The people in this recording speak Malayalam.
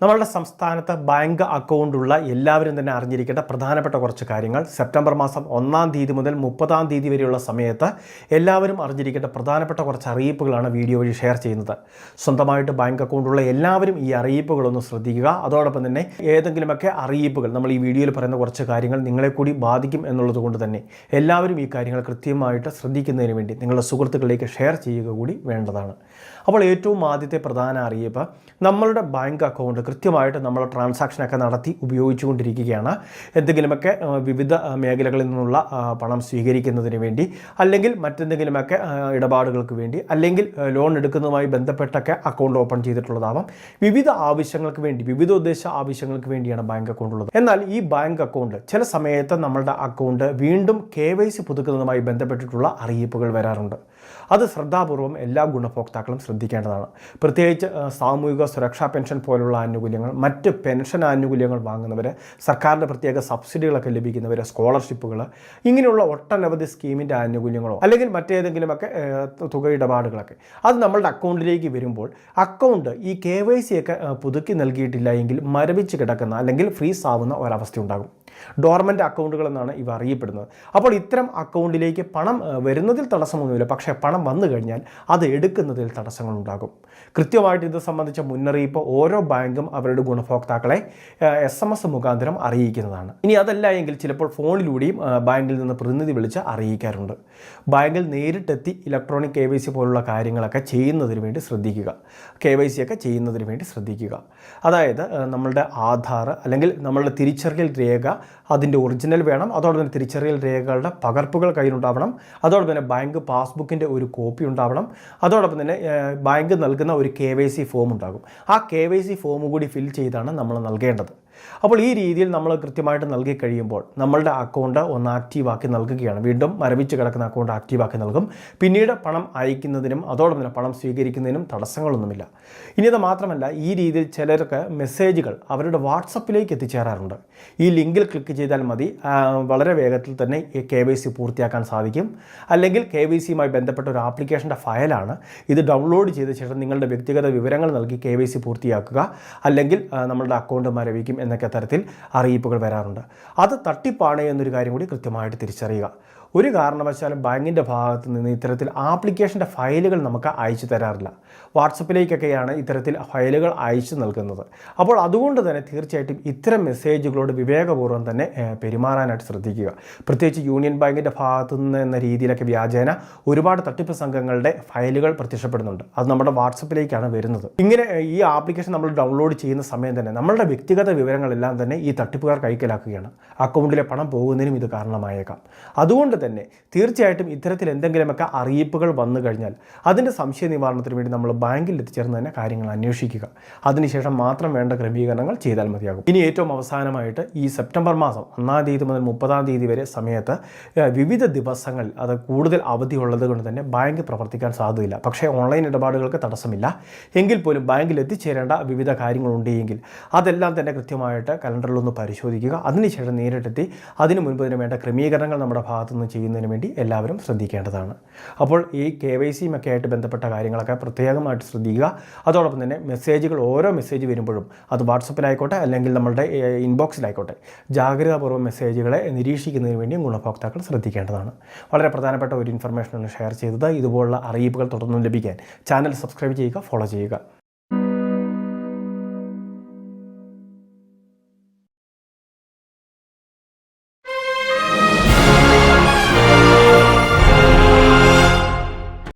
നമ്മളുടെ സംസ്ഥാനത്ത് ബാങ്ക് അക്കൗണ്ടുള്ള എല്ലാവരും തന്നെ അറിഞ്ഞിരിക്കേണ്ട പ്രധാനപ്പെട്ട കുറച്ച് കാര്യങ്ങൾ സെപ്റ്റംബർ മാസം 1-ാം തീയതി മുതൽ 30-ാം തീയതി വരെയുള്ള സമയത്ത് എല്ലാവരും അറിഞ്ഞിരിക്കേണ്ട പ്രധാനപ്പെട്ട കുറച്ച് അറിയിപ്പുകളാണ് വീഡിയോ വഴി ഷെയർ ചെയ്യുന്നത്. സ്വന്തമായിട്ട് ബാങ്ക് അക്കൗണ്ടുള്ള എല്ലാവരും ഈ അറിയിപ്പുകളൊന്ന് ശ്രദ്ധിക്കുക. അതോടൊപ്പം തന്നെ ഏതെങ്കിലുമൊക്കെ അറിയിപ്പുകൾ നമ്മൾ ഈ വീഡിയോയിൽ പറയുന്ന കുറച്ച് കാര്യങ്ങൾ നിങ്ങളെ കൂടി ബാധിക്കും എന്നുള്ളത് കൊണ്ട് തന്നെ എല്ലാവരും ഈ കാര്യങ്ങൾ കൃത്യമായിട്ട് ശ്രദ്ധിക്കുന്നതിന് വേണ്ടി നിങ്ങളുടെ സുഹൃത്തുക്കളിലേക്ക് ഷെയർ ചെയ്യുക കൂടി വേണ്ടതാണ്. അപ്പോൾ ഏറ്റവും ആദ്യത്തെ പ്രധാന അറിയിപ്പ്, നമ്മളുടെ ബാങ്ക് അക്കൗണ്ട് കൃത്യമായിട്ട് നമ്മൾ ട്രാൻസാക്ഷനൊക്കെ നടത്തി ഉപയോഗിച്ചുകൊണ്ടിരിക്കുകയാണ്. എന്തെങ്കിലുമൊക്കെ വിവിധ മേഖലകളിൽ നിന്നുള്ള പണം സ്വീകരിക്കുന്നതിന് വേണ്ടി, അല്ലെങ്കിൽ മറ്റെന്തെങ്കിലുമൊക്കെ ഇടപാടുകൾക്ക് വേണ്ടി, അല്ലെങ്കിൽ ലോൺ എടുക്കുന്നതുമായി ബന്ധപ്പെട്ടൊക്കെ അക്കൗണ്ട് ഓപ്പൺ ചെയ്തിട്ടുള്ളതാവാം. വിവിധ ആവശ്യങ്ങൾക്ക് വേണ്ടി, വിവിധ ഉദ്ദേശ ആവശ്യങ്ങൾക്ക് വേണ്ടിയാണ് ബാങ്ക് അക്കൗണ്ട് ഉള്ളത്. എന്നാൽ ഈ ബാങ്ക് അക്കൗണ്ട് ചില സമയത്ത് നമ്മളുടെ അക്കൗണ്ട് വീണ്ടും KYC പുതുക്കുന്നതുമായി ബന്ധപ്പെട്ടിട്ടുള്ള അറിയിപ്പുകൾ വരാറുണ്ട്. അത് ശ്രദ്ധാപൂർവം എല്ലാ ഗുണഭോക്താക്കളും ശ്രദ്ധിക്കേണ്ടതാണ്. പ്രത്യേകിച്ച് സാമൂഹിക സുരക്ഷാ പെൻഷൻ പോലുള്ള ആനുകൂല്യങ്ങൾ, മറ്റ് പെൻഷൻ ആനുകൂല്യങ്ങൾ വാങ്ങുന്നവർ, സർക്കാരിൻ്റെ പ്രത്യേക സബ്സിഡികളൊക്കെ ലഭിക്കുന്നവർ, സ്കോളർഷിപ്പുകൾ, ഇങ്ങനെയുള്ള ഒട്ടനവധി സ്കീമിൻ്റെ ആനുകൂല്യങ്ങളോ അല്ലെങ്കിൽ മറ്റേതെങ്കിലുമൊക്കെ തുക ഇടപാടുകളൊക്കെ അത് നമ്മളുടെ അക്കൗണ്ടിലേക്ക് വരുമ്പോൾ അക്കൗണ്ട് ഈ KYC ഒക്കെ പുതുക്കി നൽകിയിട്ടില്ല എങ്കിൽ മരവിച്ച് കിടക്കുന്ന അല്ലെങ്കിൽ ഫ്രീസ് ആവുന്ന ഒരവസ്ഥ ഉണ്ടാകും. ഡോർമെൻ്റ് അക്കൗണ്ടുകൾ എന്നാണ് ഇവ അറിയപ്പെടുന്നത്. അപ്പോൾ ഇത്തരം അക്കൗണ്ടിലേക്ക് പണം വരുന്നതിൽ തടസ്സമൊന്നുമില്ല, പക്ഷേ പണം വന്നു കഴിഞ്ഞാൽ അത് എടുക്കുന്നതിൽ തടസ്സങ്ങളുണ്ടാകും. കൃത്യമായിട്ട് ഇത് സംബന്ധിച്ച മുന്നറിയിപ്പ് ഓരോ ബാങ്കും അവരുടെ ഗുണഭോക്താക്കളെ SMS മുഖാന്തരം അറിയിക്കുന്നതാണ്. ഇനി അതല്ല എങ്കിൽ ചിലപ്പോൾ ഫോണിലൂടെയും ബാങ്കിൽ നിന്ന് പ്രതിനിധി വിളിച്ച് അറിയിക്കാറുണ്ട്. ബാങ്കിൽ നേരിട്ടെത്തി ഇലക്ട്രോണിക് KYC പോലുള്ള കാര്യങ്ങളൊക്കെ ചെയ്യുന്നതിന് വേണ്ടി ശ്രദ്ധിക്കുക. KYC ഒക്കെ ചെയ്യുന്നതിന് വേണ്ടി ശ്രദ്ധിക്കുക. അതായത് നമ്മളുടെ ആധാർ അല്ലെങ്കിൽ നമ്മളുടെ തിരിച്ചറിയൽ രേഖ അതിൻ്റെ ഒറിജിനൽ വേണം. അതോടൊപ്പം തന്നെ തിരിച്ചറിയൽ രേഖകളുടെ പകർപ്പുകൾ കയ്യിലുണ്ടാവണം. അതോടൊപ്പം തന്നെ ബാങ്ക് പാസ്ബുക്കിൻ്റെ ഒരു കോപ്പി ഉണ്ടാവണം. അതോടൊപ്പം തന്നെ ബാങ്ക് നൽകുന്ന ഒരു KYC ഫോം ഉണ്ടാകും. ആ KYC ഫോം കൂടി ഫിൽ ചെയ്താണ് നമ്മൾ നൽകേണ്ടത്. അപ്പോൾ ഈ രീതിയിൽ നമ്മൾ കൃത്യമായിട്ട് നൽകി കഴിയുമ്പോൾ നമ്മളുടെ അക്കൗണ്ട് ഒന്ന് ആക്റ്റീവാക്കി നൽകുകയാണ്. വീണ്ടും മരവിച്ച് കിടക്കുന്ന അക്കൗണ്ട് ആക്റ്റീവാക്കി നൽകും. പിന്നീട് പണം അയക്കുന്നതിനും അതോടൊപ്പം തന്നെ പണം സ്വീകരിക്കുന്നതിനും തടസ്സങ്ങളൊന്നുമില്ല. ഇനി അത് മാത്രമല്ല, ഈ രീതിയിൽ ചിലർക്ക് മെസ്സേജുകൾ അവരുടെ വാട്സപ്പിലേക്ക് എത്തിച്ചേരാറുണ്ട്. ഈ ലിങ്കിൽ ക്ലിക്ക് ചെയ്താൽ മതി, വളരെ വേഗത്തിൽ തന്നെ ഈ KYC പൂർത്തിയാക്കാൻ സാധിക്കും. അല്ലെങ്കിൽ KYCയുമായി ബന്ധപ്പെട്ട ഒരു ആപ്ലിക്കേഷൻ്റെ ഫയലാണ്. ഇത് ഡൗൺലോഡ് ചെയ്ത ശേഷം നിങ്ങളുടെ വ്യക്തിഗത വിവരങ്ങൾ നൽകി KYC പൂർത്തിയാക്കുക, അല്ലെങ്കിൽ നമ്മളുടെ അക്കൗണ്ട് മരവിക്കും എന്നൊക്കെ തരത്തിൽ അറിയിപ്പുകൾ വരാറുണ്ട്. അത് തട്ടിപ്പാണ് എന്നൊരു കാര്യം കൂടി കൃത്യമായിട്ട് തിരിച്ചറിയുക. ഒരു കാരണവശാലും ബാങ്കിൻ്റെ ഭാഗത്ത് നിന്ന് ഇത്തരത്തിൽ ആപ്ലിക്കേഷൻ്റെ ഫയലുകൾ നമുക്ക് അയച്ചു തരാറില്ല. വാട്സപ്പിലേക്കൊക്കെയാണ് ഇത്തരത്തിൽ ഫയലുകൾ അയച്ചു നൽകുന്നത്. അപ്പോൾ അതുകൊണ്ട് തന്നെ തീർച്ചയായിട്ടും ഇത്തരം മെസ്സേജുകളോട് വിവേകപൂർവ്വം തന്നെ പെരുമാറാനായിട്ട് ശ്രദ്ധിക്കുക. പ്രത്യേകിച്ച് യൂണിയൻ ബാങ്കിൻ്റെ ഭാഗത്തു നിന്ന് എന്ന രീതിയിലൊക്കെ വ്യാജേന ഒരുപാട് തട്ടിപ്പ് സംഘങ്ങളുടെ ഫയലുകൾ പ്രത്യക്ഷപ്പെടുന്നുണ്ട്. അത് നമ്മുടെ വാട്സപ്പിലേക്കാണ് വരുന്നത്. ഇങ്ങനെ ഈ ആപ്ലിക്കേഷൻ നമ്മൾ ഡൗൺലോഡ് ചെയ്യുന്ന സമയം തന്നെ നമ്മളുടെ വ്യക്തിഗത വിവരങ്ങളെല്ലാം തന്നെ ഈ തട്ടിപ്പുകാർ കൈക്കലാക്കുകയാണ്. അക്കൗണ്ടിലെ പണം പോകുന്നതിനും ഇത് കാരണമായേക്കാം. അതുകൊണ്ട് തന്നെ തീർച്ചയായിട്ടും ഇത്തരത്തിൽ എന്തെങ്കിലുമൊക്കെ അറിയിപ്പുകൾ വന്നു കഴിഞ്ഞാൽ അതിൻ്റെ സംശയ നിവാരണത്തിന് വേണ്ടി നമ്മൾ ബാങ്കിൽ എത്തിച്ചേർന്ന് തന്നെ കാര്യങ്ങൾ അന്വേഷിക്കുക. അതിനുശേഷം മാത്രം വേണ്ട ക്രമീകരണങ്ങൾ ചെയ്താൽ മതിയാകും. ഇനി ഏറ്റവും അവസാനമായിട്ട് ഈ സെപ്റ്റംബർ മാസം 1-ാം തീയതി മുതൽ 30-ാം തീയതി വരെ സമയത്ത് വിവിധ ദിവസങ്ങളിൽ അത് കൂടുതൽ അവധി ഉള്ളത് കൊണ്ട് തന്നെ ബാങ്ക് പ്രവർത്തിക്കാൻ സാധ്യതയില്ല. പക്ഷേ ഓൺലൈൻ ഇടപാടുകൾക്ക് തടസ്സമില്ല. എങ്കിൽ പോലും ബാങ്കിൽ എത്തിച്ചേരേണ്ട വിവിധ കാര്യങ്ങളുണ്ടെങ്കിൽ അതെല്ലാം തന്നെ കൃത്യമായിട്ട് കലണ്ടറിലൊന്ന് പരിശോധിക്കുക. അതിനുശേഷം നേരിട്ടെത്തി അതിനു മുൻപ് ഇതിന് വേണ്ട ക്രമീകരണങ്ങൾ നമ്മുടെ ഭാഗത്തുനിന്ന് ചെയ്യുന്നതിന് വേണ്ടി എല്ലാവരും ശ്രദ്ധിക്കേണ്ടതാണ്. അപ്പോൾ ഈ KYCയും ഒക്കെ ആയിട്ട് ബന്ധപ്പെട്ട കാര്യങ്ങളൊക്കെ പ്രത്യേകമായിട്ട് ശ്രദ്ധിക്കുക. അതോടൊപ്പം തന്നെ മെസ്സേജുകൾ, ഓരോ മെസ്സേജ് വരുമ്പോഴും അത് വാട്സപ്പിലായിക്കോട്ടെ അല്ലെങ്കിൽ നമ്മളുടെ ഇൻബോക്സിലായിക്കോട്ടെ ജാഗ്രതാപൂർവ്വം മെസ്സേജുകളെ നിരീക്ഷിക്കുന്നതിന് വേണ്ടി ഗുണഭോക്താക്കൾ ശ്രദ്ധിക്കേണ്ടതാണ്. വളരെ പ്രധാനപ്പെട്ട ഒരു ഇൻഫർമേഷനാണ് ഷെയർ ചെയ്തത്. ഇതുപോലുള്ള അറിയിപ്പുകൾ തുടർന്നും ലഭിക്കാൻ ചാനൽ സബ്സ്ക്രൈബ് ചെയ്യുക, ഫോളോ ചെയ്യുക.